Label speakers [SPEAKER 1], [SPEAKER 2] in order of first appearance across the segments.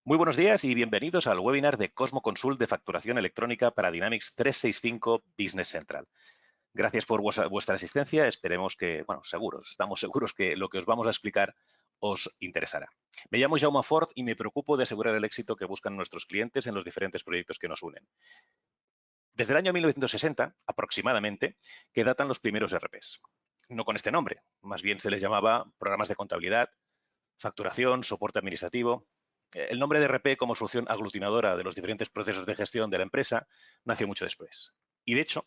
[SPEAKER 1] Muy buenos días y bienvenidos al webinar de Cosmo Consult de facturación electrónica para Dynamics 365 Business Central. Gracias por vuestra asistencia. Esperemos que, bueno, estamos seguros que lo que os vamos a explicar os interesará. Me llamo Jaume Ford y me preocupo de asegurar el éxito que buscan nuestros clientes en los diferentes proyectos que nos unen. Desde el año 1960, aproximadamente, que datan los primeros ERPs. No con este nombre, más bien se les llamaba programas de contabilidad, facturación, soporte administrativo. El nombre de RP como solución aglutinadora de los diferentes procesos de gestión de la empresa nació mucho después. Y de hecho,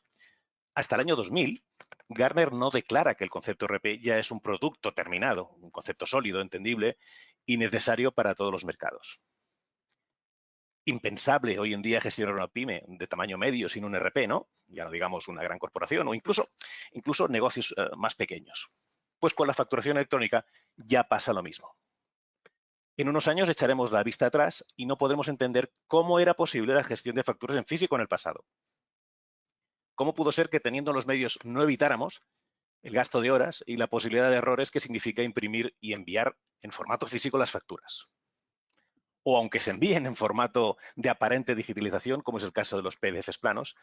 [SPEAKER 1] hasta el año 2000, Gartner no declara que el concepto RP ya es un producto terminado, un concepto sólido, entendible y necesario para todos los mercados. Impensable hoy en día gestionar una pyme de tamaño medio sin un RP, ¿no? Ya no digamos una gran corporación o incluso negocios más pequeños. Pues con la facturación electrónica ya pasa lo mismo. En unos años echaremos la vista atrás y no podremos entender cómo era posible la gestión de facturas en físico en el pasado. ¿Cómo pudo ser que teniendo los medios no evitáramos el gasto de horas y la posibilidad de errores que significa imprimir y enviar en formato físico las facturas? O aunque se envíen en formato de aparente digitalización, como es el caso de los PDFs planos,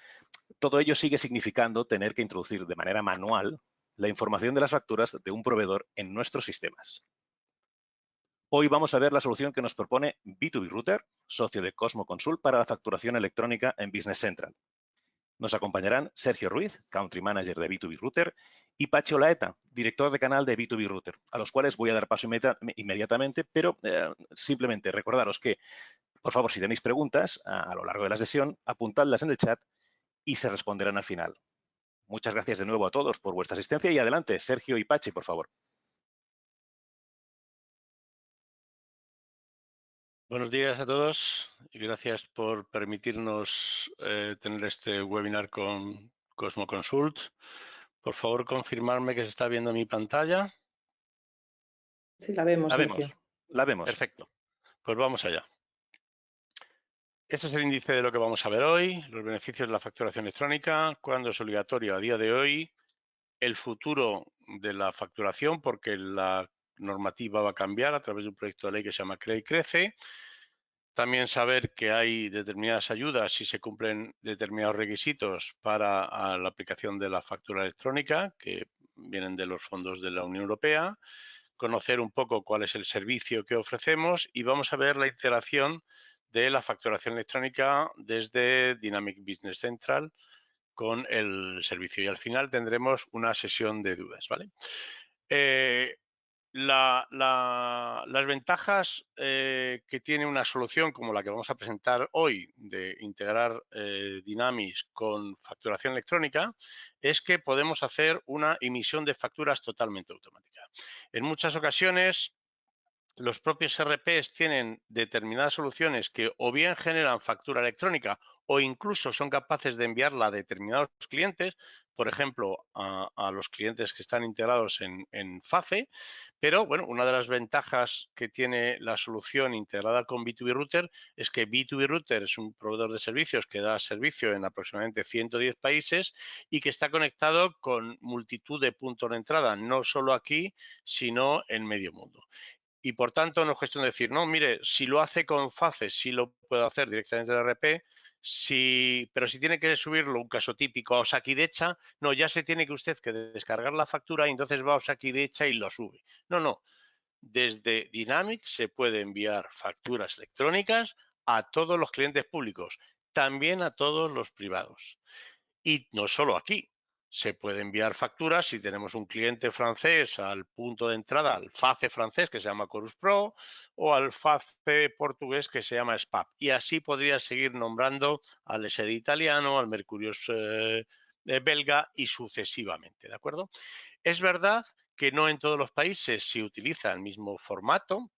[SPEAKER 1] todo ello sigue significando tener que introducir de manera manual la información de las facturas de un proveedor en nuestros sistemas. Hoy vamos a ver la solución que nos propone B2B Router, socio de Cosmo Consult para la facturación electrónica en Business Central. Nos acompañarán Sergio Ruiz, Country Manager de B2B Router, y Pachi Olaeta, director de canal de B2B Router, a los cuales voy a dar paso inmediatamente, pero simplemente recordaros que, por favor, si tenéis preguntas a lo largo de la sesión, apuntadlas en el chat y se responderán al final. Muchas gracias de nuevo a todos por vuestra asistencia y adelante, Sergio y Pachi, por favor.
[SPEAKER 2] Buenos días a todos y gracias por permitirnos tener este webinar con Cosmo Consult. Por favor, confirmarme que se está viendo mi pantalla.
[SPEAKER 3] Sí, la vemos, Sergio.
[SPEAKER 1] La vemos.
[SPEAKER 2] Perfecto. Pues vamos allá. Este es el índice de lo que vamos a ver hoy, los beneficios de la facturación electrónica, cuándo es obligatorio a día de hoy, el futuro de la facturación, porque la normativa va a cambiar a través de un proyecto de ley que se llama CREA y Crece. También saber que hay determinadas ayudas si se cumplen determinados requisitos para la aplicación de la factura electrónica, que vienen de los fondos de la Unión Europea. Conocer un poco cuál es el servicio que ofrecemos y vamos a ver la integración de la facturación electrónica desde Dynamics Business Central con el servicio. Y al final tendremos una sesión de dudas, ¿vale? Las ventajas que tiene una solución como la que vamos a presentar hoy de integrar Dynamics con facturación electrónica es que podemos hacer una emisión de facturas totalmente automática. En muchas ocasiones los propios RPs tienen determinadas soluciones que o bien generan factura electrónica o incluso son capaces de enviarla a determinados clientes, por ejemplo, a los clientes que están integrados en FACE, pero bueno, una de las ventajas que tiene la solución integrada con B2B Router es que B2B Router es un proveedor de servicios que da servicio en aproximadamente 110 países y que está conectado con multitud de puntos de entrada, no solo aquí, sino en medio mundo. Y por tanto no es cuestión de decir, no, mire, si lo hace con FACES, sí lo puedo hacer directamente del RP, pero si tiene que subirlo, un caso típico, a Osakidecha, no, ya se tiene que usted que descargar la factura y entonces va a Osakidecha y lo sube. No, no. Desde Dynamics se puede enviar facturas electrónicas a todos los clientes públicos, también a todos los privados. Y no solo aquí, se puede enviar facturas si tenemos un cliente francés al punto de entrada, al FACE francés que se llama Chorus Pro o al FACE portugués que se llama SPAP. Y así podría seguir nombrando al SED italiano, al Mercurius belga y sucesivamente, ¿de acuerdo? Es verdad que no en todos los países se utiliza el mismo formato.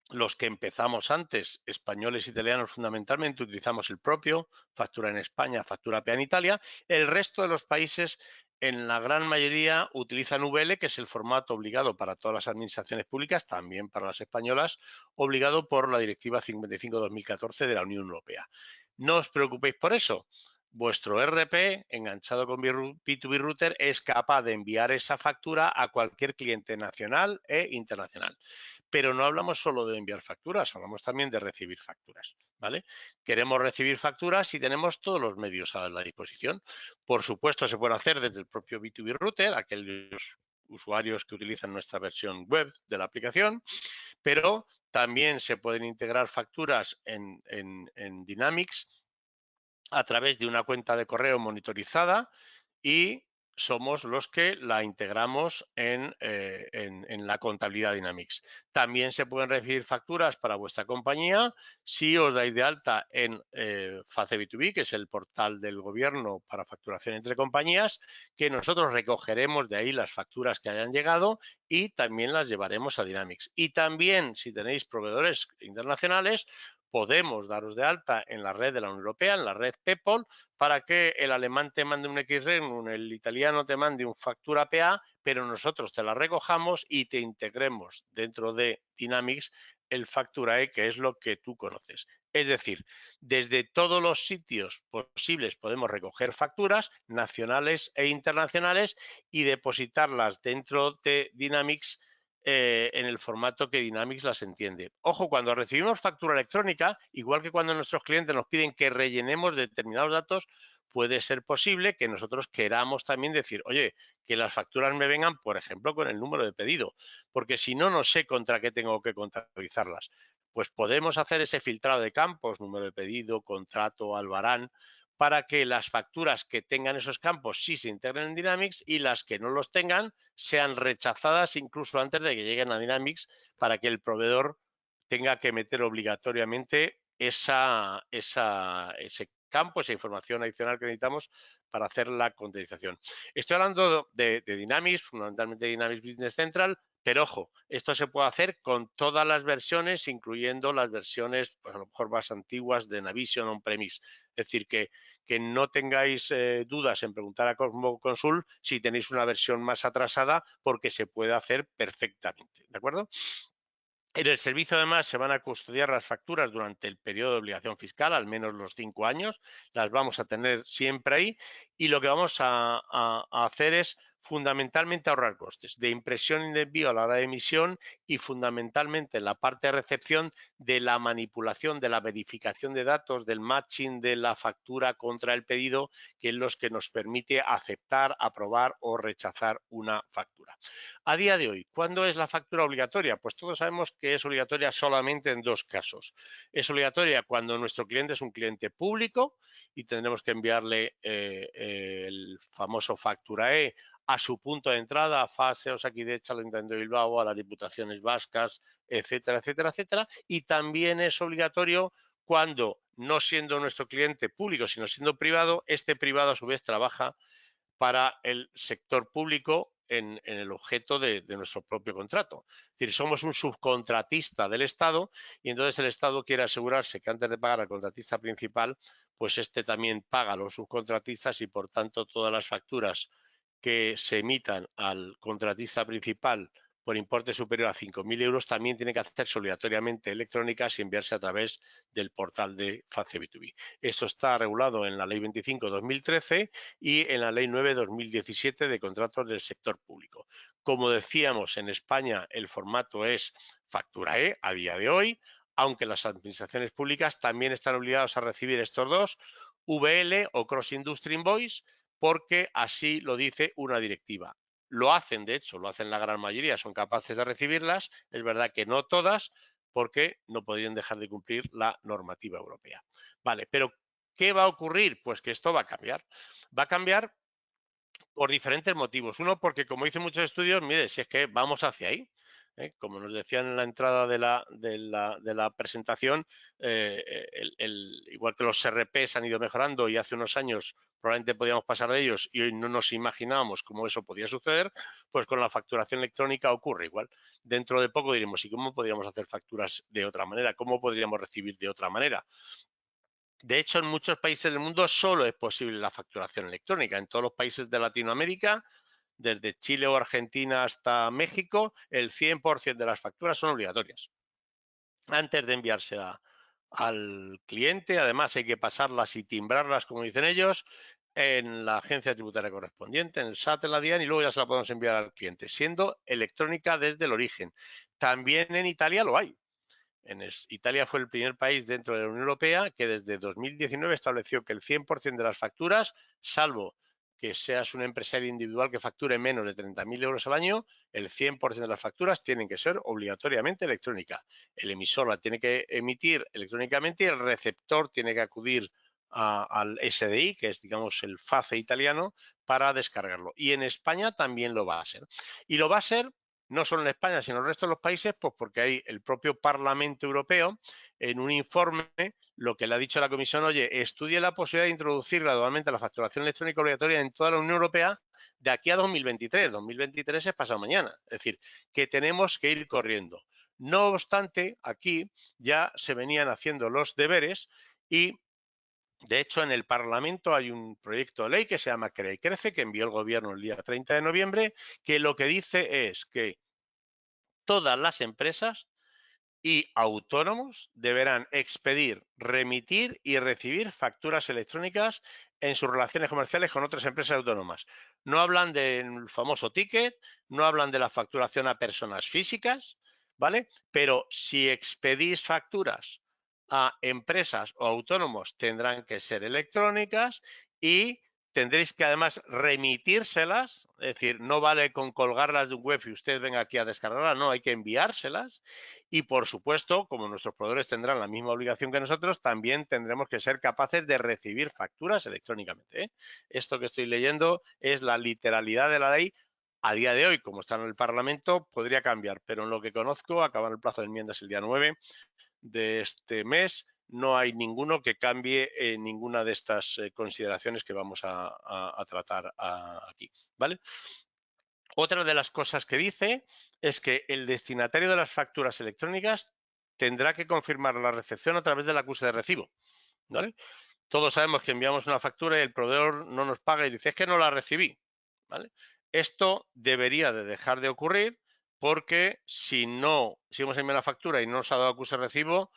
[SPEAKER 2] Los que empezamos antes, españoles e italianos fundamentalmente, utilizamos el propio, factura en España, factura PEA en Italia. El resto de los países, en la gran mayoría, utilizan VL, que es el formato obligado para todas las administraciones públicas, también para las españolas, obligado por la Directiva 55/2014 de la Unión Europea. No os preocupéis por eso. Vuestro RP, enganchado con B2B Router, es capaz de enviar esa factura a cualquier cliente nacional e internacional. Pero no hablamos solo de enviar facturas, hablamos también de recibir facturas, ¿vale? Queremos recibir facturas y tenemos todos los medios a la disposición. Por supuesto, se puede hacer desde el propio B2B Router, aquellos usuarios que utilizan nuestra versión web de la aplicación, pero también se pueden integrar facturas en Dynamics a través de una cuenta de correo monitorizada y somos los que la integramos en la contabilidad Dynamics. También se pueden recibir facturas para vuestra compañía si os dais de alta en FACE B2B, que es el portal del gobierno para facturación entre compañías, que nosotros recogeremos de ahí las facturas que hayan llegado y también las llevaremos a Dynamics. Y también, si tenéis proveedores internacionales, podemos daros de alta en la red de la Unión Europea, en la red PEPOL, para que el alemán te mande un XREN, el italiano te mande un factura PA, pero nosotros te la recojamos y te integremos dentro de Dynamics el Facturae, que es lo que tú conoces. Es decir, desde todos los sitios posibles podemos recoger facturas nacionales e internacionales y depositarlas dentro de Dynamics en el formato que Dynamics las entiende. Ojo, cuando recibimos factura electrónica, igual que cuando nuestros clientes nos piden que rellenemos determinados datos, puede ser posible que nosotros queramos también decir, oye, que las facturas me vengan, por ejemplo, con el número de pedido, porque si no, no sé contra qué tengo que contabilizarlas. Pues podemos hacer ese filtrado de campos, número de pedido, contrato, albarán, para que las facturas que tengan esos campos sí se integren en Dynamics y las que no los tengan sean rechazadas incluso antes de que lleguen a Dynamics para que el proveedor tenga que meter obligatoriamente ese campo, esa información adicional que necesitamos para hacer la contabilización. Estoy hablando de Dynamics, fundamentalmente Dynamics Business Central, pero ojo, esto se puede hacer con todas las versiones, incluyendo las versiones, pues a lo mejor más antiguas de Navision On-Premise. Es decir, que no tengáis dudas en preguntar a Cosmo Consul si tenéis una versión más atrasada, porque se puede hacer perfectamente, ¿de acuerdo? En el servicio, además, se van a custodiar las facturas durante el periodo de obligación fiscal, al menos los 5 años. Las vamos a tener siempre ahí y lo que vamos a hacer es fundamentalmente ahorrar costes de impresión y de envío a la hora de emisión y fundamentalmente en la parte de recepción de la manipulación, de la verificación de datos, del matching de la factura contra el pedido, que es lo que nos permite aceptar, aprobar o rechazar una factura. A día de hoy, ¿cuándo es la factura obligatoria? Pues todos sabemos que es obligatoria solamente en dos casos. Es obligatoria cuando nuestro cliente es un cliente público y tendremos que enviarle el famoso Facturae a su punto de entrada, a FASE, Osakidecha, al Ayuntamiento de Bilbao, a las Diputaciones Vascas, etcétera, etcétera, etcétera. Y también es obligatorio cuando, no siendo nuestro cliente público, sino siendo privado, este privado a su vez trabaja para el sector público en el objeto de nuestro propio contrato. Es decir, somos un subcontratista del Estado y entonces el Estado quiere asegurarse que antes de pagar al contratista principal, pues este también paga a los subcontratistas y por tanto todas las facturas que se emitan al contratista principal por importe superior a 5.000 euros también tienen que hacerse obligatoriamente electrónicas y enviarse a través del portal de FACE B2B. Esto está regulado en la Ley 25/2013 y en la Ley 9/2017 de contratos del sector público. Como decíamos, en España el formato es Facturae a día de hoy, aunque las administraciones públicas también están obligadas a recibir estos dos, VL o Cross Industry Invoice, porque así lo dice una directiva. Lo hacen, de hecho, lo hacen la gran mayoría, son capaces de recibirlas. Es verdad que no todas, porque no podrían dejar de cumplir la normativa europea. Vale, pero ¿qué va a ocurrir? Pues que esto va a cambiar. Va a cambiar por diferentes motivos. Uno, porque como dicen muchos estudios, mire, si es que vamos hacia ahí. Como nos decían en la entrada de la presentación, igual que los RPs han ido mejorando y hace unos años probablemente podíamos pasar de ellos y hoy no nos imaginábamos cómo eso podía suceder, pues con la facturación electrónica ocurre igual. Dentro de poco diremos, ¿y cómo podríamos hacer facturas de otra manera? ¿Cómo podríamos recibir de otra manera? De hecho, en muchos países del mundo solo es posible la facturación electrónica. En todos los países de Latinoamérica, desde Chile o Argentina hasta México, el 100% de las facturas son obligatorias. Antes de enviarse al cliente, además hay que pasarlas y timbrarlas, como dicen ellos, en la agencia tributaria correspondiente, en el SAT, en la DIAN, y luego ya se la podemos enviar al cliente, siendo electrónica desde el origen. También en Italia lo hay. Italia fue el primer país dentro de la Unión Europea que desde 2019 estableció que el 100% de las facturas, salvo que seas un empresario individual que facture menos de 30.000 euros al año, el 100% de las facturas tienen que ser obligatoriamente electrónicas. El emisor la tiene que emitir electrónicamente y el receptor tiene que acudir al SDI, que es, digamos, el FACE italiano, para descargarlo. Y en España también lo va a ser. Y lo va a ser no solo en España, sino en el resto de los países, pues porque hay el propio Parlamento Europeo, en un informe, lo que le ha dicho a la Comisión, oye, estudie la posibilidad de introducir gradualmente la facturación electrónica obligatoria en toda la Unión Europea de aquí a 2023. 2023 es pasado mañana. Es decir, que tenemos que ir corriendo. No obstante, aquí ya se venían haciendo los deberes y de hecho, en el Parlamento hay un proyecto de ley que se llama Crea y Crece, que envió el Gobierno el día 30 de noviembre, que lo que dice es que todas las empresas y autónomos deberán expedir, remitir y recibir facturas electrónicas en sus relaciones comerciales con otras empresas autónomas. No hablan del famoso ticket, no hablan de la facturación a personas físicas, ¿vale? Pero si expedís facturas a empresas o autónomos tendrán que ser electrónicas y tendréis que además remitírselas, es decir, no vale con colgarlas de un web y usted venga aquí a descargarlas, no, hay que enviárselas. Y por supuesto, como nuestros proveedores tendrán la misma obligación que nosotros, también tendremos que ser capaces de recibir facturas electrónicamente, ¿eh? Esto que estoy leyendo es la literalidad de la ley. A día de hoy, como está en el Parlamento, podría cambiar, pero en lo que conozco, acaban el plazo de enmiendas el día 9 de este mes, no hay ninguno que cambie ninguna de estas consideraciones que vamos a tratar aquí, ¿vale? Otra de las cosas que dice es que el destinatario de las facturas electrónicas tendrá que confirmar la recepción a través del acuse de recibo, ¿vale? Todos sabemos que enviamos una factura y el proveedor no nos paga y dice, es que no la recibí, ¿vale? Esto debería de dejar de ocurrir porque si hemos enviado una factura y no nos ha dado acuse de recibo,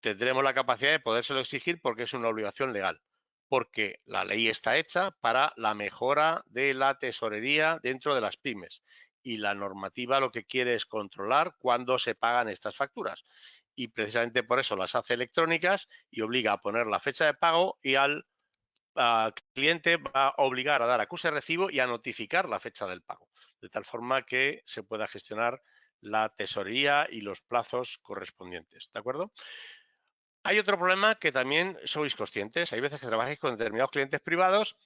[SPEAKER 2] tendremos la capacidad de podérselo exigir porque es una obligación legal, porque la ley está hecha para la mejora de la tesorería dentro de las pymes y la normativa lo que quiere es controlar cuándo se pagan estas facturas y precisamente por eso las hace electrónicas y obliga a poner la fecha de pago y al cliente va a obligar a dar acuse de recibo y a notificar la fecha del pago, de tal forma que se pueda gestionar la tesorería y los plazos correspondientes, ¿de acuerdo? Hay otro problema que también sois conscientes. Hay veces que trabajáis con determinados clientes privados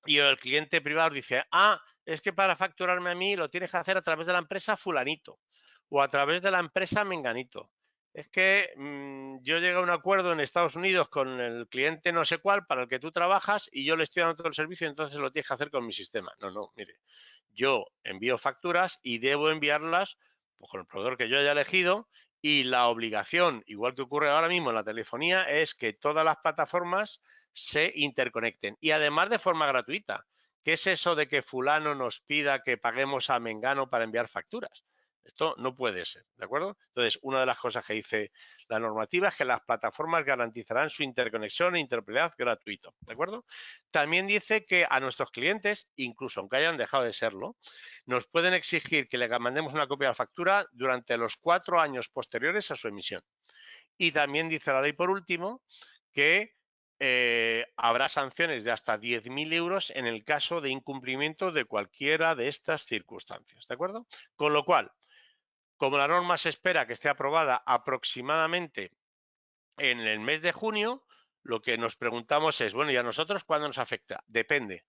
[SPEAKER 2] y el cliente privado dice, es que para facturarme a mí lo tienes que hacer a través de la empresa fulanito o a través de la empresa menganito. Es que yo llegué a un acuerdo en Estados Unidos con el cliente no sé cuál para el que tú trabajas y yo le estoy dando todo el servicio y entonces lo tienes que hacer con mi sistema. No, mire, yo envío facturas y debo enviarlas pues, con el proveedor que yo haya elegido y la obligación, igual que ocurre ahora mismo en la telefonía, es que todas las plataformas se interconecten y además de forma gratuita. ¿Qué es eso de que fulano nos pida que paguemos a Mengano para enviar facturas? Esto no puede ser, ¿de acuerdo? Entonces, una de las cosas que dice la normativa es que las plataformas garantizarán su interconexión e interoperabilidad gratuito, ¿de acuerdo? También dice que a nuestros clientes, incluso aunque hayan dejado de serlo, nos pueden exigir que le mandemos una copia de la factura durante los 4 años posteriores a su emisión. Y también dice la ley, por último, que habrá sanciones de hasta 10.000 euros en el caso de incumplimiento de cualquiera de estas circunstancias, ¿de acuerdo? Con lo cual, como la norma se espera que esté aprobada aproximadamente en el mes de junio, lo que nos preguntamos es, bueno, ¿y a nosotros cuándo nos afecta? Depende.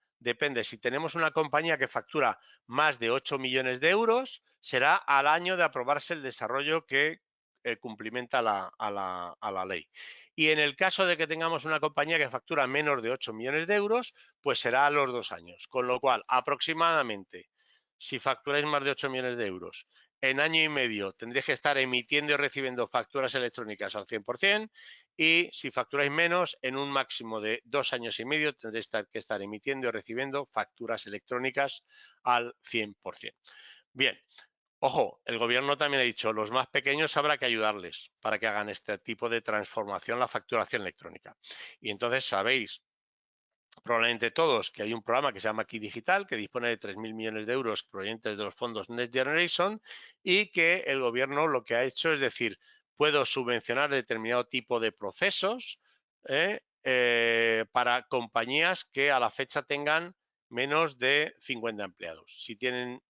[SPEAKER 2] Si tenemos una compañía que factura más de 8 millones de euros, será al año de aprobarse el desarrollo que cumplimenta a la ley. Y en el caso de que tengamos una compañía que factura menos de 8 millones de euros, pues será a los 2 años. Con lo cual, aproximadamente, si facturáis más de 8 millones de euros, en año y medio tendréis que estar emitiendo y recibiendo facturas electrónicas al 100% y si facturáis menos, en un máximo de 2 años y medio tendréis que estar emitiendo y recibiendo facturas electrónicas al 100%. Bien, ojo, el gobierno también ha dicho, los más pequeños habrá que ayudarles para que hagan este tipo de transformación, la facturación electrónica. Y entonces sabéis probablemente todos, que hay un programa que se llama Key Digital, que dispone de 3.000 millones de euros provenientes de los fondos Next Generation y que el gobierno lo que ha hecho es decir, puedo subvencionar determinado tipo de procesos para compañías que a la fecha tengan menos de 50 empleados. Si tienen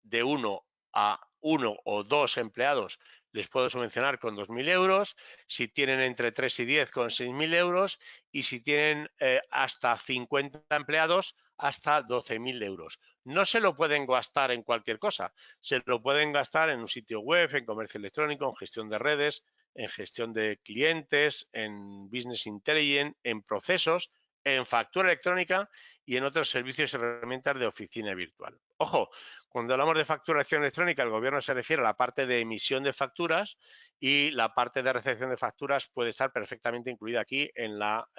[SPEAKER 2] de 1 a 1 o 2 empleados, les puedo subvencionar con 2.000 euros, si tienen entre 3 y 10 con 6.000 euros y si tienen hasta 50 empleados hasta 12.000 euros. No se lo pueden gastar en cualquier cosa, se lo pueden gastar en un sitio web, en comercio electrónico, en gestión de redes, en gestión de clientes, en business intelligence, en procesos, en factura electrónica y en otros servicios y herramientas de oficina virtual. Ojo, cuando hablamos de facturación electrónica, el gobierno se refiere a la parte de emisión de facturas y la parte de recepción de facturas puede estar perfectamente incluida aquí en la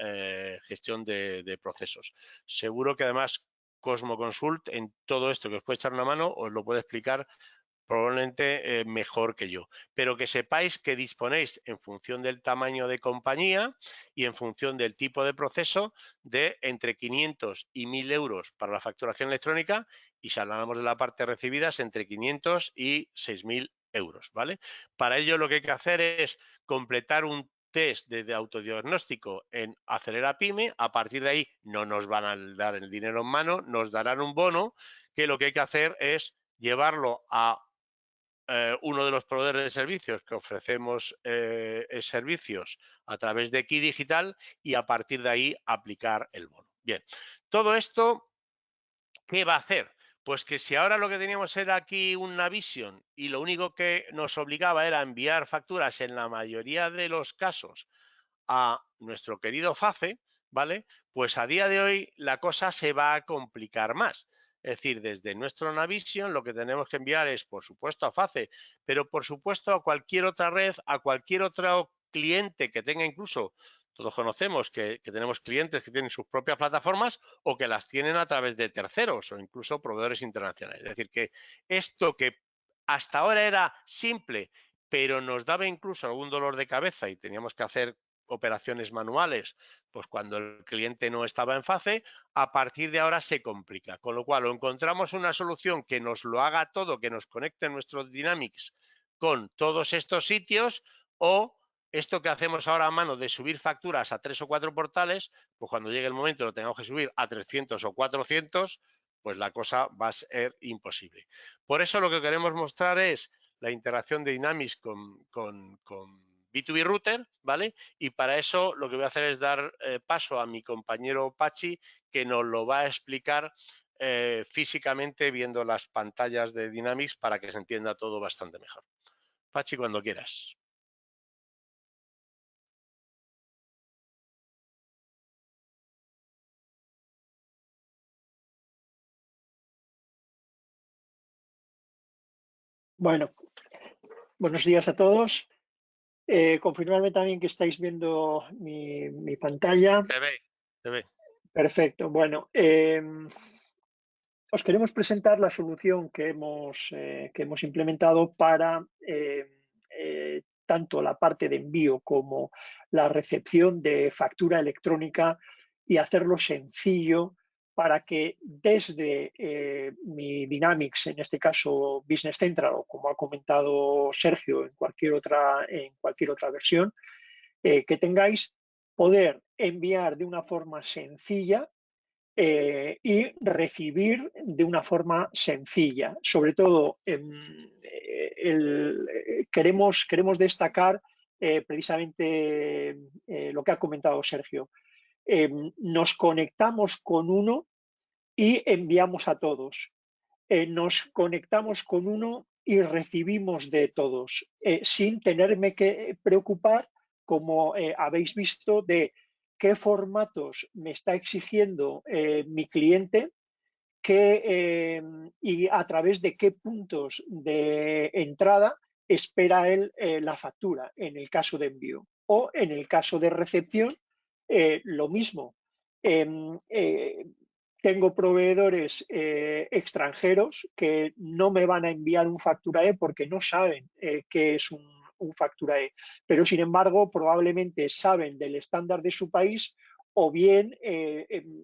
[SPEAKER 2] gestión de procesos. Seguro que además Cosmo Consult en todo esto que os puede echar una mano os lo puede explicar probablemente mejor que yo, pero que sepáis que disponéis en función del tamaño de compañía y en función del tipo de proceso de entre 500 y 1.000 euros para la facturación electrónica y si hablamos de la parte recibidas entre 500 y 6.000 euros, ¿vale? Para ello lo que hay que hacer es completar un test de autodiagnóstico en Acelera Pyme, a partir de ahí no nos van a dar el dinero en mano, nos darán un bono que lo que hay que hacer es llevarlo a uno de los proveedores de servicios que ofrecemos servicios a través de Key Digital y a partir de ahí aplicar el bono. Bien, todo esto, ¿qué va a hacer? Pues que si ahora lo que teníamos era aquí una Navision y lo único que nos obligaba era enviar facturas en la mayoría de los casos a nuestro querido FACE, ¿vale? Pues a día de hoy la cosa se va a complicar más. Es decir, desde nuestro Navision lo que tenemos que enviar es, por supuesto, a FACE, pero por supuesto a cualquier otra red, a cualquier otro cliente que tenga incluso, todos conocemos que tenemos clientes que tienen sus propias plataformas o que las tienen a través de terceros o incluso proveedores internacionales. Es decir, que esto que hasta ahora era simple, pero nos daba incluso algún dolor de cabeza y teníamos que hacer operaciones manuales, pues cuando el cliente no estaba en FACE, a partir de ahora se complica. Con lo cual, o encontramos una solución que nos lo haga todo, que nos conecte nuestros Dynamics con todos estos sitios, o esto que hacemos ahora a mano de subir facturas a 3 o 4 portales, pues cuando llegue el momento lo tengamos que subir a 300 o 400, pues la cosa va a ser imposible. Por eso lo que queremos mostrar es la integración de Dynamics con B2B Router, ¿vale? Y para eso lo que voy a hacer es dar paso a mi compañero Pachi, que nos lo va a explicar físicamente viendo las pantallas de Dynamics para que se entienda todo bastante mejor. Pachi, cuando quieras.
[SPEAKER 4] Bueno, buenos días a todos. Confirmarme también que estáis viendo mi pantalla.
[SPEAKER 2] Se ve.
[SPEAKER 4] Perfecto. Bueno, os queremos presentar la solución que hemos implementado para tanto la parte de envío como la recepción de factura electrónica y hacerlo sencillo para que desde mi Dynamics, en este caso Business Central, o como ha comentado Sergio en cualquier otra versión, que tengáis poder enviar de una forma sencilla y recibir de una forma sencilla. Sobre todo, queremos destacar precisamente lo que ha comentado Sergio. Nos conectamos con uno y enviamos a todos. Nos conectamos con uno y recibimos de todos, sin tenerme que preocupar, como habéis visto, de qué formatos me está exigiendo mi cliente y a través de qué puntos de entrada espera él la factura en el caso de envío. O en el caso de recepción, lo mismo. Tengo proveedores extranjeros que no me van a enviar un Facturae porque no saben qué es un Facturae, pero sin embargo probablemente saben del estándar de su país o bien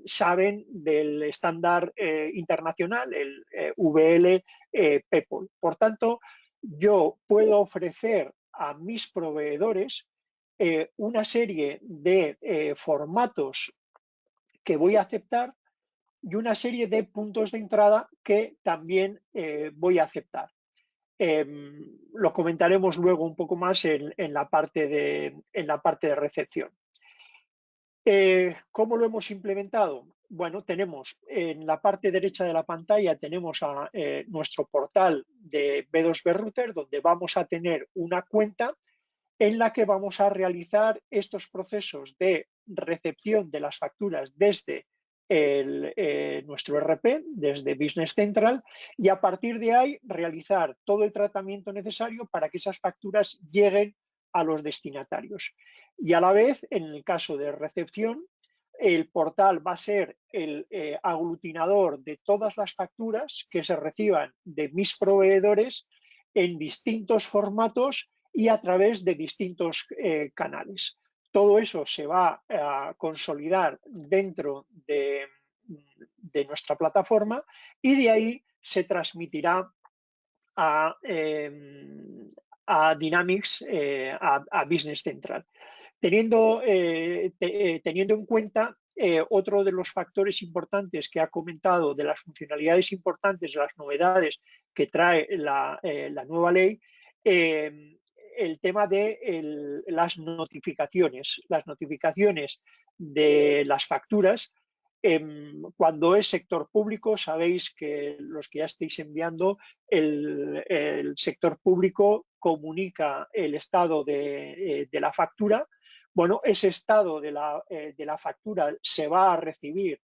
[SPEAKER 4] saben del estándar internacional, el VL PEPOL. Por tanto, yo puedo ofrecer a mis proveedores una serie de formatos que voy a aceptar y una serie de puntos de entrada que también voy a aceptar. Lo comentaremos luego un poco más en la parte de recepción. ¿Cómo lo hemos implementado? Bueno, tenemos en la parte derecha de la pantalla tenemos a nuestro portal de B2B Router, donde vamos a tener una cuenta en la que vamos a realizar estos procesos de recepción de las facturas desde nuestro ERP, desde Business Central, y a partir de ahí realizar todo el tratamiento necesario para que esas facturas lleguen a los destinatarios. Y a la vez, en el caso de recepción, el portal va a ser el aglutinador de todas las facturas que se reciban de mis proveedores en distintos formatos y a través de distintos canales. Todo eso se va a consolidar dentro de nuestra plataforma y de ahí se transmitirá a Dynamics, a Business Central. Teniendo en cuenta otro de los factores importantes que ha comentado, de las funcionalidades importantes, de las novedades que trae la nueva ley, el tema de las notificaciones. Las notificaciones de las facturas, cuando es sector público, sabéis que los que ya estáis enviando, el sector público comunica el estado de la factura. Bueno, ese estado de la factura se va a recibir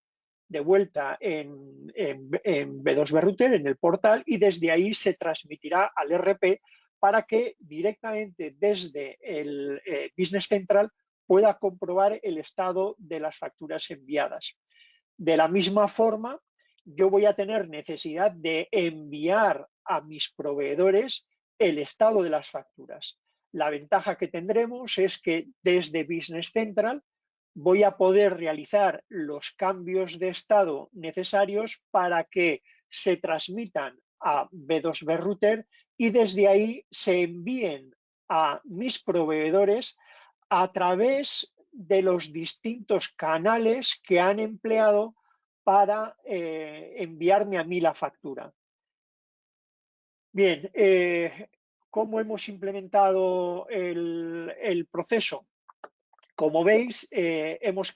[SPEAKER 4] de vuelta en B2B Router, en el portal, y desde ahí se transmitirá al ERP para que directamente desde el Business Central pueda comprobar el estado de las facturas enviadas. De la misma forma, yo voy a tener necesidad de enviar a mis proveedores el estado de las facturas. La ventaja que tendremos es que desde Business Central voy a poder realizar los cambios de estado necesarios para que se transmitan a B2B Router y desde ahí se envíen a mis proveedores a través de los distintos canales que han empleado para enviarme a mí la factura. Bien, ¿cómo hemos implementado el proceso? Como veis, hemos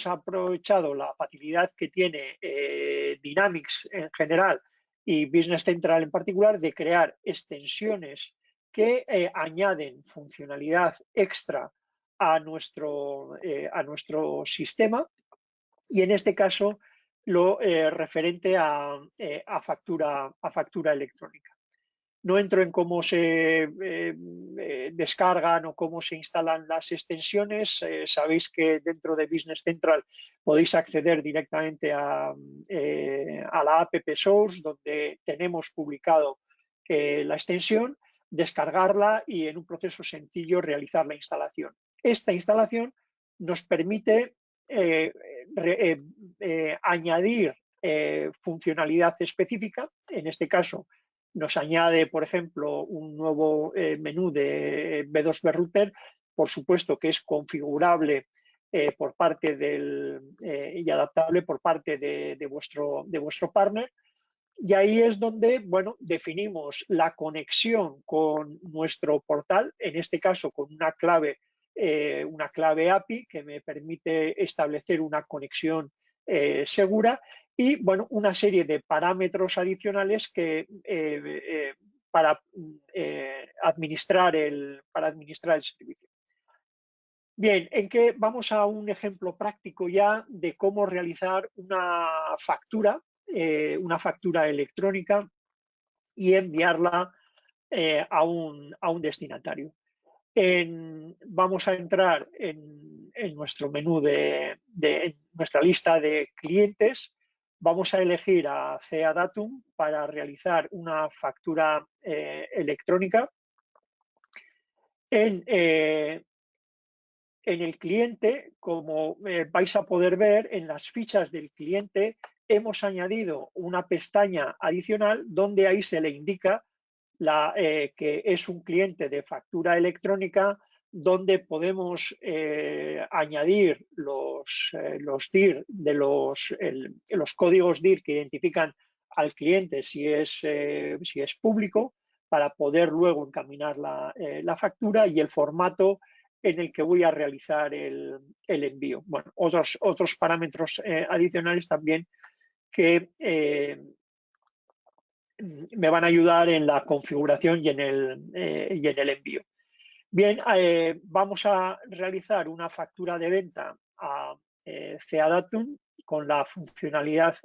[SPEAKER 4] aprovechado la facilidad que tiene Dynamics en general y Business Central en particular de crear extensiones que añaden funcionalidad extra a nuestro sistema, y en este caso lo referente a factura electrónica. No entro en cómo se descargan o cómo se instalan las extensiones. Sabéis que dentro de Business Central podéis acceder directamente a la App Source, donde tenemos publicado la extensión, descargarla y en un proceso sencillo realizar la instalación. Esta instalación nos permite añadir funcionalidad específica. En este caso, nos añade, por ejemplo, un nuevo menú de B2B Router, por supuesto que es configurable por parte y adaptable por parte de vuestro partner. Y ahí es donde, bueno, definimos la conexión con nuestro portal, en este caso con una clave API que me permite establecer una conexión segura, y bueno, una serie de parámetros adicionales que para administrar el servicio. Bien, vamos a un ejemplo práctico ya de cómo realizar una factura electrónica y enviarla a un destinatario. Vamos a entrar en nuestro menú en nuestra lista de clientes. Vamos a elegir a CA Datum para realizar una factura electrónica. En en el cliente, como vais a poder ver en las fichas del cliente, hemos añadido una pestaña adicional donde ahí se le indica que es un cliente de factura electrónica, donde podemos añadir los DIR de los códigos DIR que identifican al cliente si es público, para poder luego encaminar la factura, y el formato en el que voy a realizar el envío. Bueno, otros parámetros adicionales también que me van a ayudar en la configuración y en el envío. Bien, vamos a realizar una factura de venta a CEA-Datum con la funcionalidad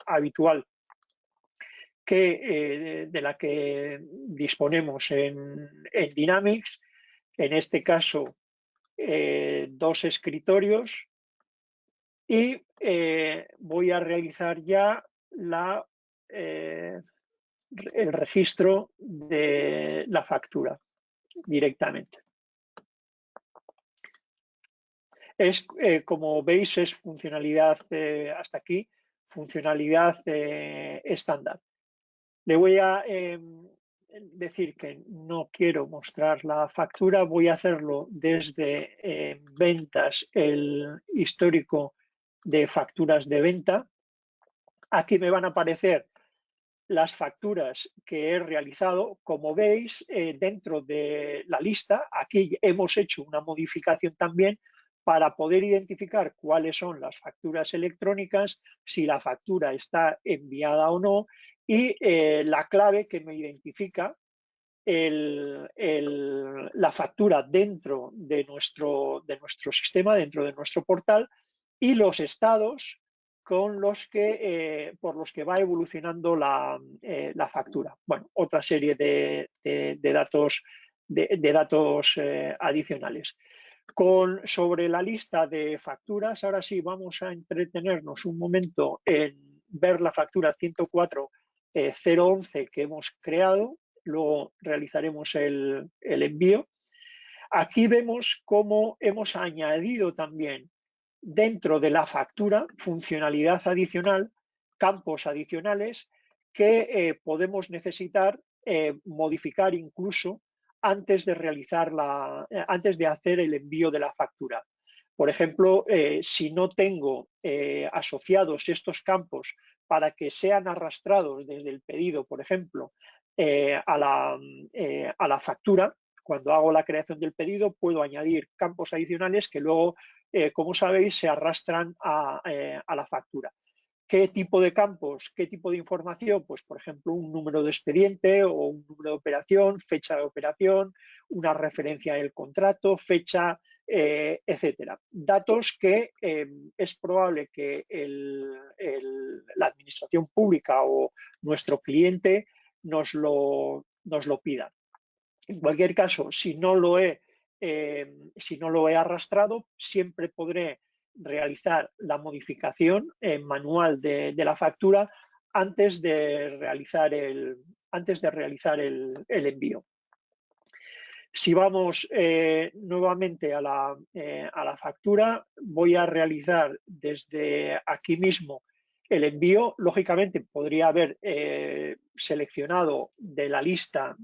[SPEAKER 4] habitual de la que disponemos en Dynamics. En este caso, 2 escritorios, y voy a realizar ya el registro de la factura directamente. Como veis, es funcionalidad hasta aquí, funcionalidad estándar. Le voy a decir que no quiero mostrar la factura, voy a hacerlo desde ventas, el histórico de facturas de venta. Aquí me van a aparecer las facturas que he realizado. Como veis, dentro de la lista, aquí hemos hecho una modificación también para poder identificar cuáles son las facturas electrónicas, si la factura está enviada o no, y la clave que me identifica la factura dentro de nuestro sistema, dentro de nuestro portal, y los estados por los que va evolucionando la factura. Bueno, otra serie de datos adicionales. Sobre la lista de facturas, ahora sí vamos a entretenernos un momento en ver la factura 104.011 que hemos creado. Luego realizaremos el envío. Aquí vemos cómo hemos añadido también dentro de la factura funcionalidad adicional, campos adicionales que podemos necesitar modificar incluso antes de hacer el envío de la factura. Por ejemplo, si no tengo asociados estos campos para que sean arrastrados desde el pedido, por ejemplo, a la factura, cuando hago la creación del pedido, puedo añadir campos adicionales que luego, como sabéis, se arrastran a la factura. ¿Qué tipo de campos? ¿Qué tipo de información? Pues, por ejemplo, un número de expediente o un número de operación, fecha de operación, una referencia del contrato, fecha, etcétera. Datos que es probable que la administración pública o nuestro cliente nos lo pida. En cualquier caso, si no lo he arrastrado, siempre podré realizar la modificación manual de la factura antes de realizar el envío. Si vamos nuevamente a la factura, voy a realizar desde aquí mismo el envío. Lógicamente, podría haber seleccionado de la lista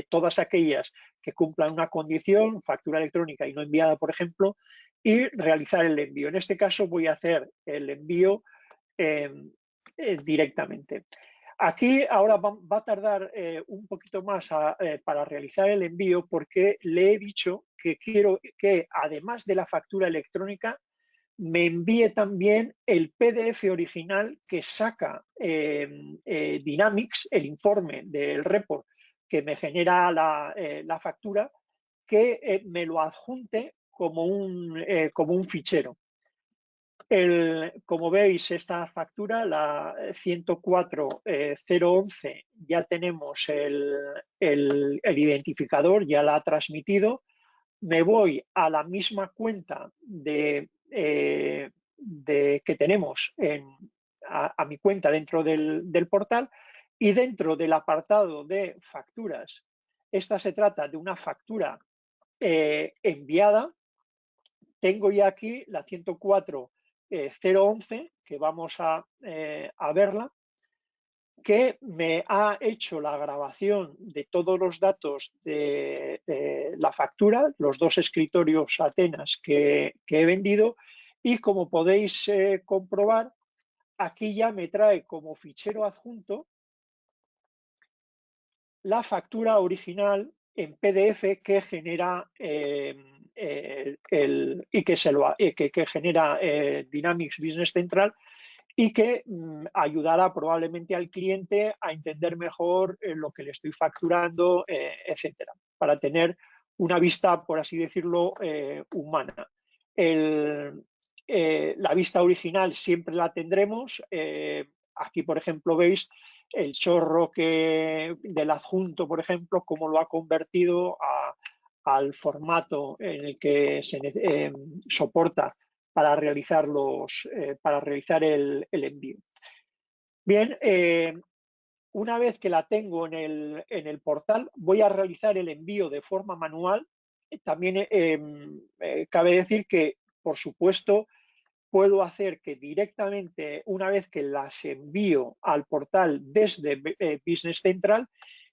[SPEAKER 4] todas aquellas que cumplan una condición, factura electrónica y no enviada, por ejemplo, y realizar el envío. En este caso voy a hacer el envío directamente. Aquí ahora va a tardar un poquito más para realizar el envío, porque le he dicho que quiero que, además de la factura electrónica, me envíe también el PDF original que saca Dynamics, el informe del report que me genera la factura, que me lo adjunte como un fichero. Como veis, esta factura, la 104.011, ya tenemos el identificador, ya la ha transmitido. Me voy a la misma cuenta que tenemos a mi cuenta dentro del portal, y dentro del apartado de facturas, esta se trata de una factura enviada. tengo ya aquí la 104.011, que vamos a verla, que me ha hecho la grabación de todos los datos de la factura, los 2 escritorios Atenas que he vendido, y como podéis comprobar, aquí ya me trae como fichero adjunto la factura original en PDF que genera que genera Dynamics Business Central, y que ayudará probablemente al cliente a entender mejor lo que le estoy facturando, etcétera, para tener una vista, por así decirlo, humana. La vista original siempre la tendremos. Aquí, por ejemplo, veis el chorro del adjunto, por ejemplo, cómo lo ha convertido al formato en el que se soporta para realizar, el envío. Bien, una vez que la tengo en el portal, voy a realizar el envío de forma manual. También cabe decir que, por supuesto, puedo hacer que directamente, una vez que las envío al portal desde Business Central,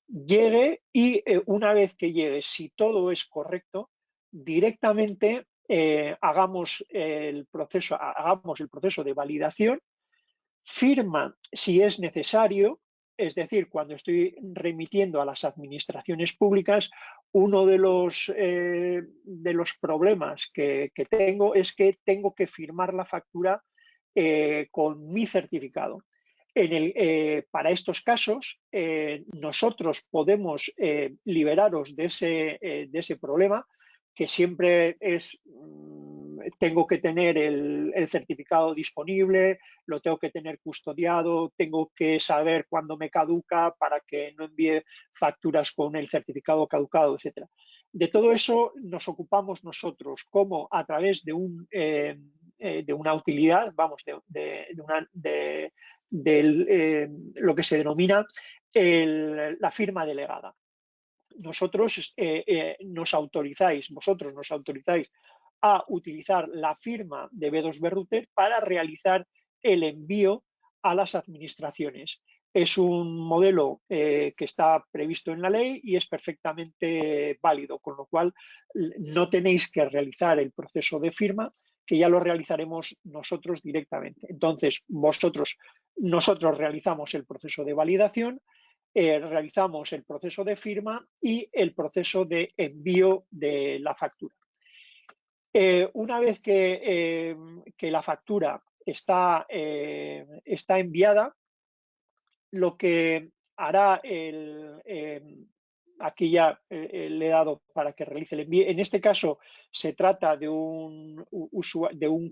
[SPEAKER 4] llegue, y una vez que llegue, si todo es correcto, directamente hagamos el proceso de validación, firma si es necesario. Es decir, cuando estoy remitiendo a las administraciones públicas, uno de los problemas que tengo es que tengo que firmar la factura con mi certificado. Para estos casos, nosotros podemos liberaros de ese problema, que siempre es: tengo que tener el certificado disponible, lo tengo que tener custodiado, tengo que saber cuándo me caduca para que no envíe facturas con el certificado caducado, etc. De todo eso nos ocupamos nosotros, como a través de una utilidad, vamos, lo que se denomina la firma delegada. Vosotros nos autorizáis a utilizar la firma de B2B Router para realizar el envío a las administraciones. Es un modelo que está previsto en la ley y es perfectamente válido, con lo cual no tenéis que realizar el proceso de firma, que ya lo realizaremos nosotros directamente. Entonces, nosotros realizamos el proceso de validación, realizamos el proceso de firma y el proceso de envío de la factura. Una vez que la factura está enviada, lo que hará aquí ya le he dado para que realice el envío. En este caso se trata de un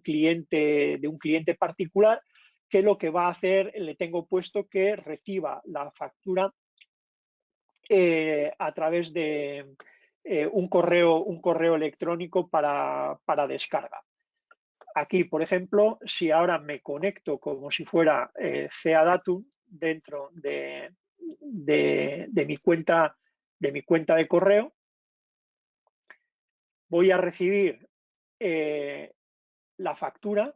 [SPEAKER 4] cliente particular, que lo que va a hacer, le tengo puesto que reciba la factura a través de un correo electrónico para descarga. Aquí, por ejemplo, si ahora me conecto como si fuera CEA-Datum dentro de mi cuenta de correo, voy a recibir la factura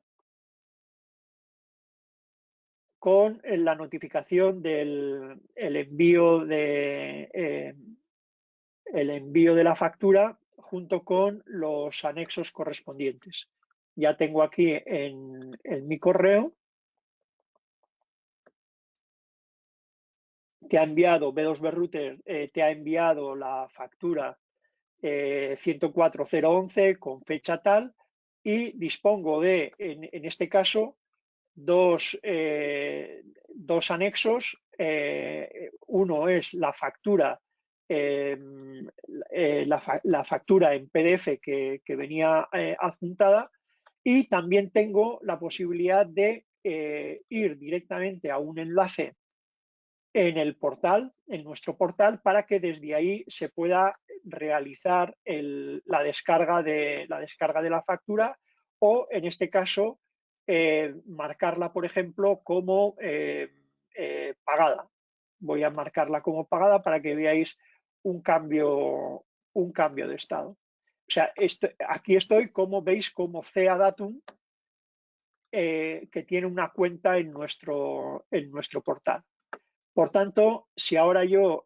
[SPEAKER 4] con la notificación del envío de la factura, junto con los anexos correspondientes. Ya tengo aquí en mi correo: te ha enviado B2B Router, te ha enviado la factura 104.011 con fecha tal, y dispongo de, en este caso, dos anexos. Uno es la factura, la factura en PDF que venía adjuntada, y también tengo la posibilidad de ir directamente a un enlace en el portal, en nuestro portal, para que desde ahí se pueda realizar la descarga de la factura, o en este caso marcarla, por ejemplo, como pagada. Voy a marcarla como pagada para que veáis un cambio de estado. O sea, aquí estoy, como veis, como CEA Datum, que tiene una cuenta en nuestro portal. Por tanto, si ahora yo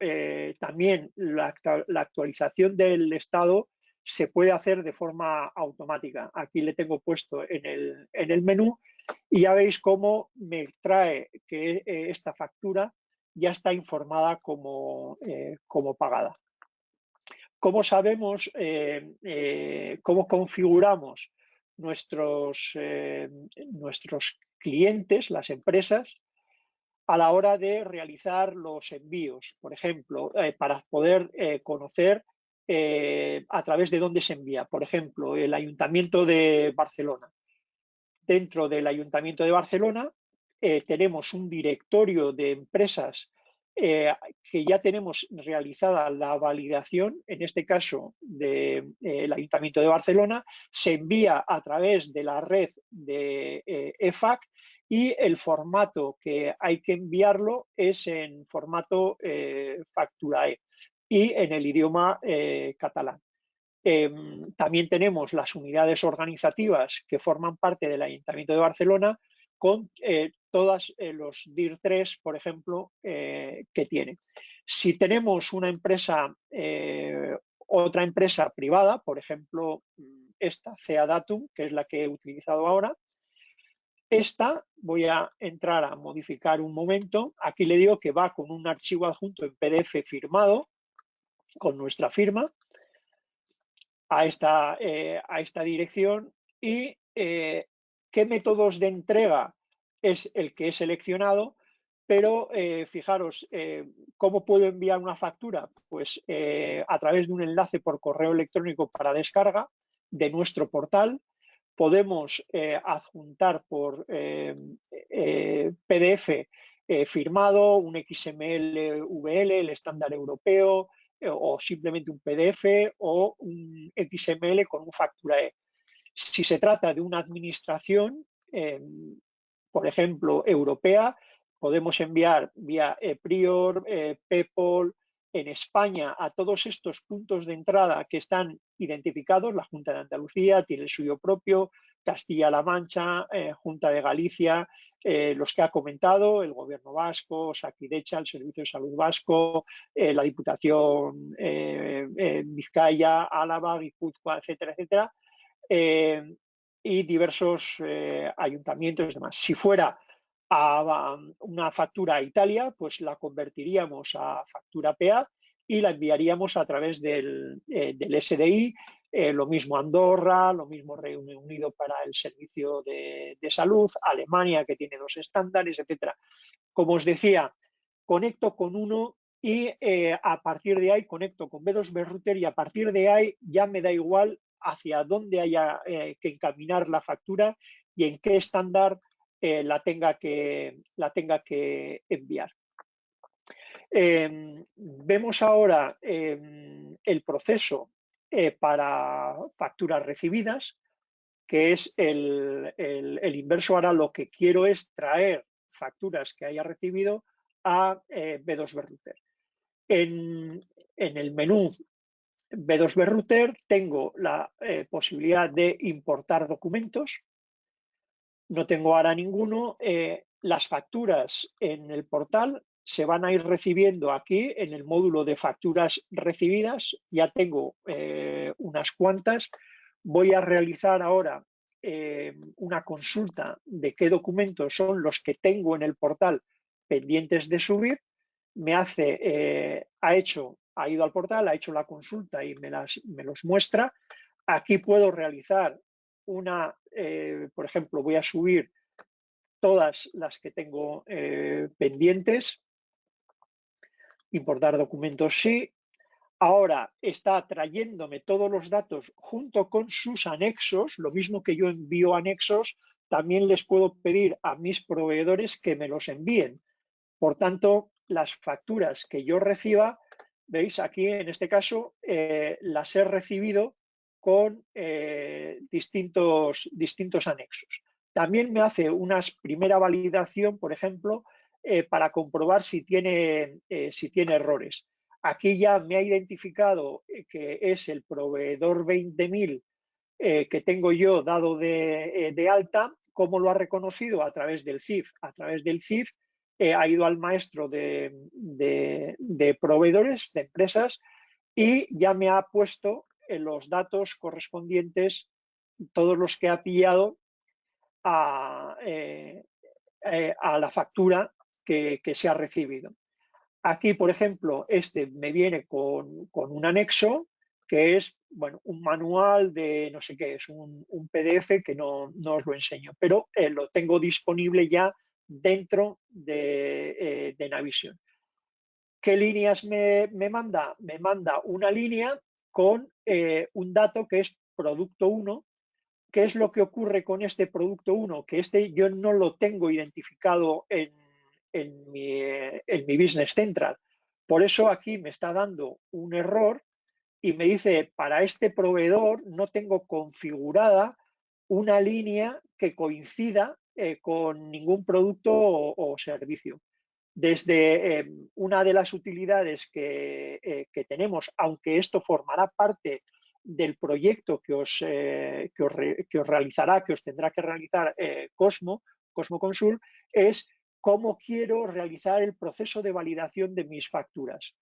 [SPEAKER 4] también la actualización del estado se puede hacer de forma automática. Aquí le tengo puesto en el menú y ya veis cómo me trae que esta factura ya está informada como pagada. ¿Cómo sabemos, cómo configuramos nuestros clientes, las empresas, a la hora de realizar los envíos? Por ejemplo, para poder conocer a través de dónde se envía. Por ejemplo, el Ayuntamiento de Barcelona. Dentro del Ayuntamiento de Barcelona tenemos un directorio de empresas que ya tenemos realizada la validación, en este caso del Ayuntamiento de Barcelona, se envía a través de la red de EFAC y el formato que hay que enviarlo es en formato Facturae y en el idioma catalán. También tenemos las unidades organizativas que forman parte del Ayuntamiento de Barcelona con todos los DIR3, por ejemplo, que tiene. Si tenemos una empresa, otra empresa privada, por ejemplo, esta, CEA Datum, que es la que he utilizado ahora, esta voy a entrar a modificar un momento. Aquí le digo que va con un archivo adjunto en PDF firmado, con nuestra firma, a esta dirección y qué métodos de entrega es el que he seleccionado, pero fijaros, ¿cómo puedo enviar una factura? Pues a través de un enlace por correo electrónico para descarga de nuestro portal. Podemos adjuntar por PDF firmado, un XML VL, el estándar europeo, o simplemente un PDF o un XML con un Facturae. Si se trata de una administración, por ejemplo, europea, podemos enviar vía Prior, PEPOL, en España a todos estos puntos de entrada que están identificados. La Junta de Andalucía tiene el suyo propio, Castilla-La Mancha, Junta de Galicia, los que ha comentado, el Gobierno vasco, Osakidecha, el Servicio de Salud vasco, la Diputación Vizcaya, Álava, Guipúzcoa, etcétera, etcétera, y diversos ayuntamientos y demás. Si fuera a una factura a Italia, pues la convertiríamos a factura PA y la enviaríamos a través del SDI, lo mismo Andorra, lo mismo Reino Unido para el servicio de salud, Alemania, que tiene 2 estándares, etcétera. Como os decía, conecto con uno y a partir de ahí conecto con B2B Router y a partir de ahí ya me da igual hacia dónde haya que encaminar la factura y en qué estándar la tenga que enviar. Vemos ahora el proceso para facturas recibidas, que es el inverso. Ahora lo que quiero es traer facturas que haya recibido a B2B Router. En el menú B2B Router tengo la posibilidad de importar documentos. No tengo ahora ninguno. Las facturas en el portal se van a ir recibiendo aquí en el módulo de facturas recibidas. Ya tengo unas cuantas. Voy a realizar ahora una consulta de qué documentos son los que tengo en el portal pendientes de subir. Ha ido al portal, ha hecho la consulta y me los muestra. Aquí puedo realizar por ejemplo, voy a subir todas las que tengo pendientes. Importar documentos sí. Ahora está trayéndome todos los datos junto con sus anexos. Lo mismo que yo envío anexos, también les puedo pedir a mis proveedores que me los envíen. Por tanto, las facturas que yo reciba, veis aquí en este caso, las he recibido con distintos anexos. También me hace una primera validación, por ejemplo, para comprobar si tiene errores. Aquí ya me ha identificado que es el proveedor 20.000 que tengo yo dado de alta. ¿Cómo lo ha reconocido? A través del CIF. A través del CIF ha ido al maestro de proveedores, de empresas, y ya me ha puesto los datos correspondientes, todos los que ha pillado a la factura que se ha recibido. Aquí, por ejemplo, me viene con un anexo que es, bueno, un manual de no sé qué, es un PDF que no os lo enseño, pero lo tengo disponible ya dentro de Navision. ¿Qué líneas me manda? Me manda una línea con un dato que es producto 1. ¿Qué es lo que ocurre con este producto 1? Que yo no lo tengo identificado en mi Business Central. Por eso aquí me está dando un error y me dice, para este proveedor no tengo configurada una línea que coincida con ningún producto o servicio. Desde una de las utilidades que tenemos, aunque esto formará parte del proyecto que os realizará, que os tendrá que realizar Cosmo Consul, es cómo quiero realizar el proceso de validación de mis facturas.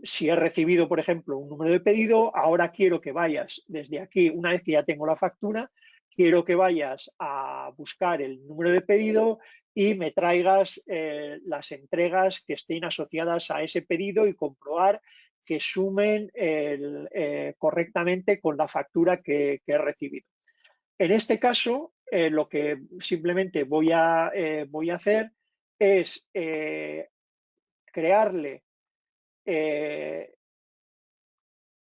[SPEAKER 4] Si he recibido, por ejemplo, un número de pedido, ahora quiero que vayas desde aquí, una vez que ya tengo la factura, quiero que vayas a buscar el número de pedido y me traigas las entregas que estén asociadas a ese pedido y comprobar que sumen correctamente con la factura que he recibido. En este caso, lo que simplemente voy a hacer es crearle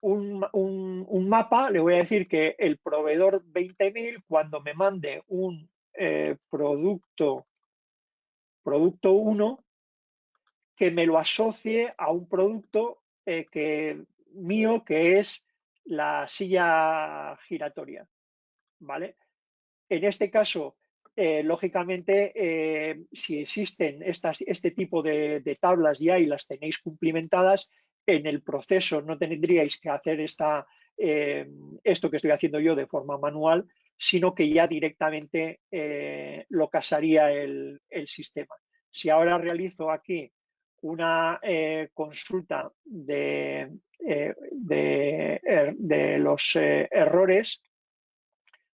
[SPEAKER 4] un mapa. Le voy a decir que el proveedor 20.000, cuando me mande un producto 1, que me lo asocie a un producto mío, que es la silla giratoria, ¿vale? En este caso, lógicamente, si existen este tipo de tablas ya y las tenéis cumplimentadas, en el proceso no tendríais que hacer esto que estoy haciendo yo de forma manual, sino que ya directamente lo casaría el sistema. Si ahora realizo aquí una consulta de los errores,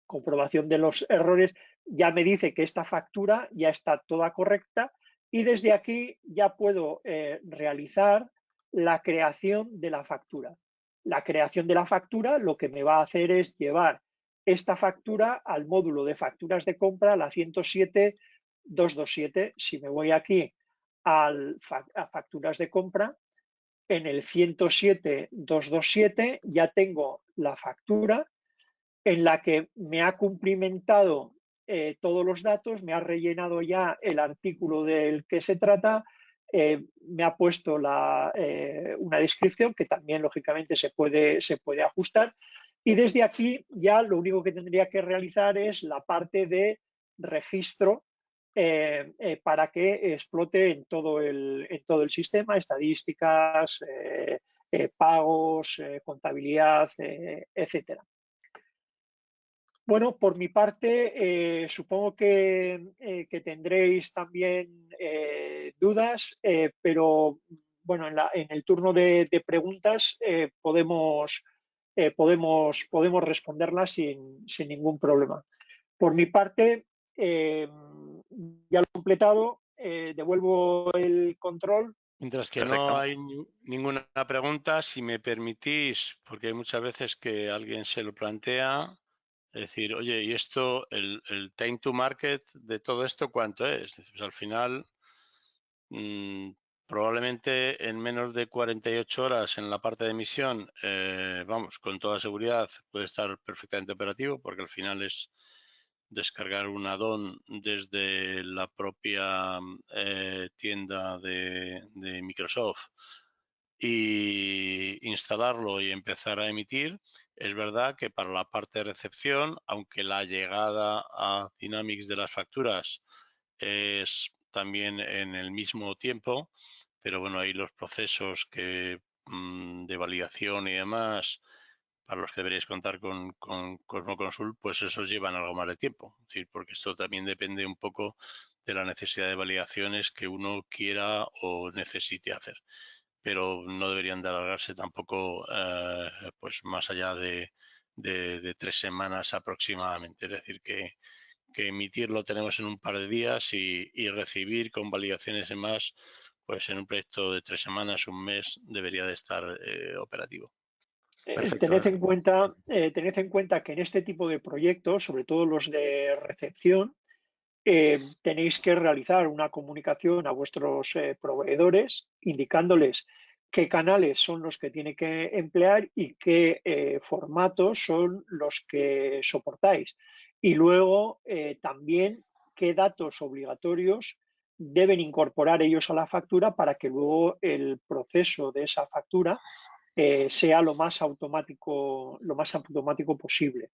[SPEAKER 4] comprobación de los errores, ya me dice que esta factura ya está toda correcta y desde aquí ya puedo realizar la creación de la factura. La creación de la factura lo que me va a hacer es llevar esta factura al módulo de facturas de compra, la 107.227. Si me voy aquí a facturas de compra, en el 107.227 ya tengo la factura en la que me ha cumplimentado todos los datos, me ha rellenado ya el artículo del que se trata, me ha puesto una descripción que también lógicamente se puede ajustar, y desde aquí ya lo único que tendría que realizar es la parte de registro para que explote en todo el sistema, estadísticas, pagos, contabilidad, etcétera. Bueno, por mi parte, supongo que tendréis también dudas, pero bueno, en el turno de preguntas podemos responderlas sin ningún problema. Por mi parte, ya lo he completado, devuelvo el control.
[SPEAKER 2] Mientras que
[SPEAKER 1] Perfecto.
[SPEAKER 2] no hay ninguna pregunta, si me permitís, porque hay muchas veces que alguien se lo plantea, es decir, oye, ¿y esto, el time to market de todo esto, cuánto es? Pues al final, probablemente en menos de 48 horas en la parte de emisión, vamos, con toda seguridad puede estar perfectamente operativo, porque al final es descargar un add-on desde la propia tienda de Microsoft y instalarlo y empezar a emitir. Es verdad que para la parte de recepción, aunque la llegada a Dynamics de las facturas es también en el mismo tiempo, pero bueno, ahí los procesos que de validación y demás, para los que deberíais contar con Cosmoconsult, pues esos llevan algo más de tiempo. Es decir, porque esto también depende un poco de la necesidad de validaciones que uno quiera o necesite hacer. Pero no deberían de alargarse tampoco pues más allá de 3 semanas aproximadamente. Es decir, que emitir lo tenemos en un par de días y recibir con validaciones y más, pues en un proyecto de 3 semanas, un mes, debería de estar operativo.
[SPEAKER 1] Perfecto.
[SPEAKER 4] Tened en cuenta que en este tipo de proyectos, sobre todo los de recepción, tenéis que realizar una comunicación a vuestros proveedores indicándoles qué canales son los que tiene que emplear y qué formatos son los que soportáis. Y luego también qué datos obligatorios deben incorporar ellos a la factura para que luego el proceso de esa factura sea lo más automático posible.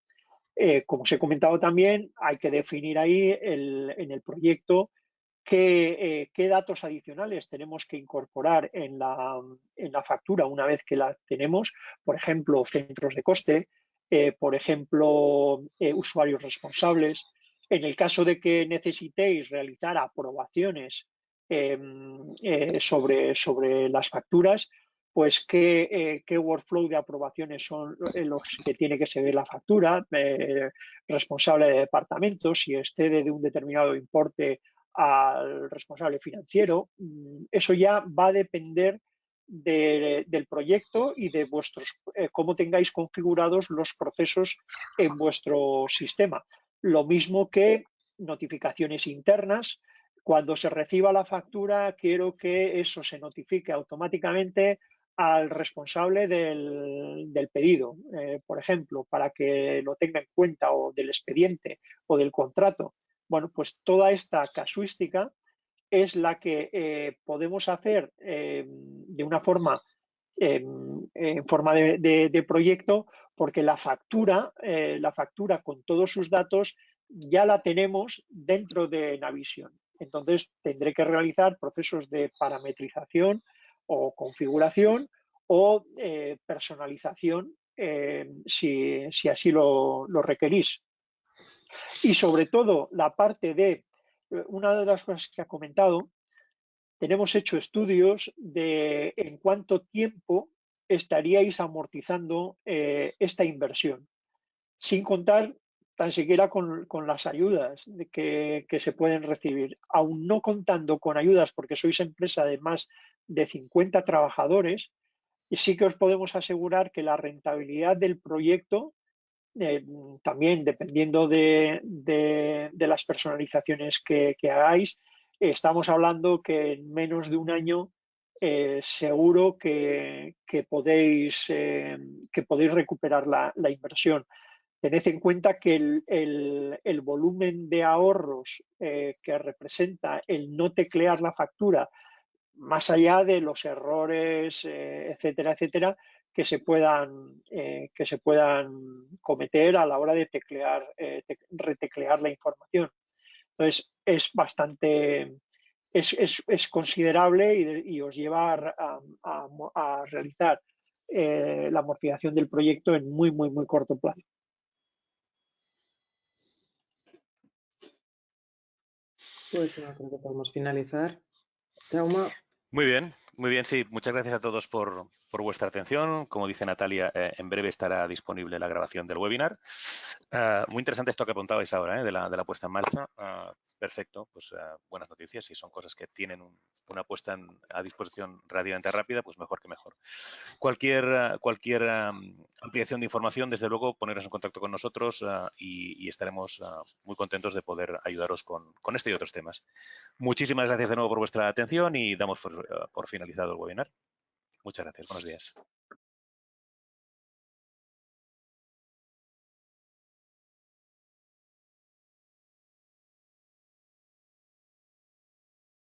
[SPEAKER 4] Como os he comentado también, hay que definir ahí en el proyecto qué datos adicionales tenemos que incorporar en la factura una vez que la tenemos, por ejemplo, centros de coste, por ejemplo, usuarios responsables. En el caso de que necesitéis realizar aprobaciones sobre las facturas, pues qué workflow de aprobaciones son los que tiene que seguir la factura, responsable de departamento, si excede de un determinado importe al responsable financiero. Eso ya va a depender del proyecto y de cómo tengáis configurados los procesos en vuestro sistema. Lo mismo que notificaciones internas. Cuando se reciba la factura, quiero que eso se notifique automáticamente al responsable del pedido, por ejemplo, para que lo tenga en cuenta, o del expediente o del contrato. Bueno, pues toda esta casuística es la que podemos hacer de una forma, en forma de proyecto, porque la factura con todos sus datos ya la tenemos dentro de Navision. Entonces tendré que realizar procesos de parametrización o configuración o personalización si así lo requerís. Y sobre todo la parte de, una de las cosas que ha comentado, tenemos hecho estudios de en cuánto tiempo estaríais amortizando esta inversión, sin contar tan siquiera con las ayudas que se pueden recibir. Aún no contando con ayudas, porque sois empresa de más de 50 trabajadores, y sí que os podemos asegurar que la rentabilidad del proyecto, también dependiendo de las personalizaciones que hagáis, estamos hablando que en menos de un año seguro que podéis recuperar la inversión. Tened en cuenta que el volumen de ahorros que representa el no teclear la factura, más allá de los errores, etcétera, etcétera, que se puedan cometer a la hora de reteclear la información. Entonces, es considerable y os lleva a realizar la amortización del proyecto en muy, muy, muy corto plazo.
[SPEAKER 3] Pues no, creo que podemos finalizar. Jaume.
[SPEAKER 1] Muy bien, sí. Muchas gracias a todos por vuestra atención. Como dice Natalia, en breve estará disponible la grabación del webinar. Muy interesante esto que apuntabais ahora, de la puesta en marcha. Perfecto, pues buenas noticias. Si son cosas que tienen una puesta a disposición relativamente rápida, pues mejor que mejor. Cualquier ampliación de información, desde luego, poneros en contacto con nosotros y estaremos muy contentos de poder ayudaros con este y otros temas. Muchísimas gracias de nuevo por vuestra atención y damos por finalizado el webinar. Muchas gracias. Buenos días.